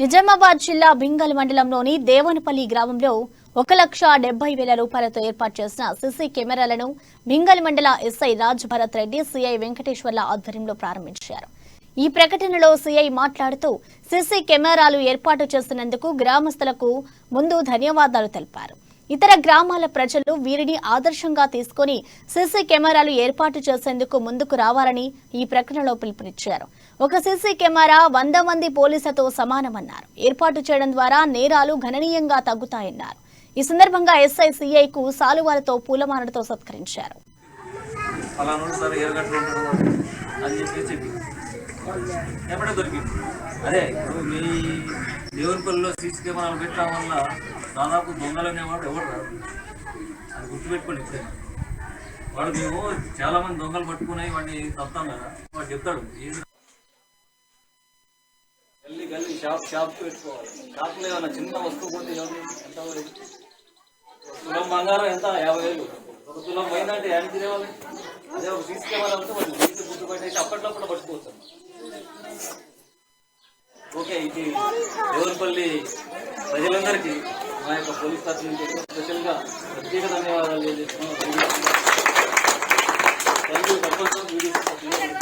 నిజామాబాద్ జిల్లా బింగల్ మండలంలోని దేవనపల్లి గ్రామంలో 1,70,000 రూపాయలతో ఏర్పాటు చేసిన సీసీ కెమెరాలను బింగల్ మండల ఎస్ఐ రాజ్ భరత్ రెడ్డి సిఐ వెంకటేశ్వర్ల ఆధ్వర్యంలో ప్రారంభించారు. ఈ ప్రకటనలో సిఐ మాట్లాడుతూ సీసీ కెమెరాలు ఏర్పాటు చేసినందుకు గ్రామస్తులకు ముందు ధన్యవాదాలు తెలిపారు. ఇతర గ్రామాల ప్రజలు వీరిని ఆదర్శంగా తీసుకుని సీసీ కెమెరాలు ఏర్పాటు చేసేందుకు ముందుకు రావాలని ఈ ప్రకటనలో పిలుపునిచ్చారు. ఒక సీసీ కెమెరా 100 మంది పోలీసులతో సమానమన్నారు. ఏర్పాటు చేయడం ద్వారా నేరాలు గణనీయంగా తగ్గుతాయన్నారు. ఈ సందర్భంగా ఎస్ఐ సిఐకు సాలువాలతో పూలమాలతో సత్కరించారు. అదే ఇప్పుడు మీ దేవునిపల్లిలో సీసీ కెమెరాలు పెట్టడం వల్ల దాదాపు దొంగలు అనేవాడు ఎవరు రాదు. అది గుర్తుపెట్టుకోండి. ఇప్పుడే వాడు మేము చాలా మంది దొంగలు పట్టుకుని వాడిని తప్పుతాం కదా, వాడు చెప్తాడు గల్లీ గల్లీ షాప్ పెట్టుకోవాలి. షాప్లో ఏమన్నా చిన్న వస్తువు కొంటే ఎంత తులం బంగారం ఎంత 50,000, ఒక తులం పోయిందంటే యానికి తేవాలి. అదే ఒక సీసీ కెమెరా ఉంటే వాళ్ళు సీసీ గుర్తుపెట్టేసి అప్పట్లో కూడా పట్టుకోవచ్చు. ఓకే, ఇది దేవరపల్లి ప్రజలందరికీ మా యొక్క పోలీస్ తరఫు నుంచి స్పెషల్గా ప్రత్యేక ధన్యవాదాలు తెలియజేస్తున్నాం. Thank you.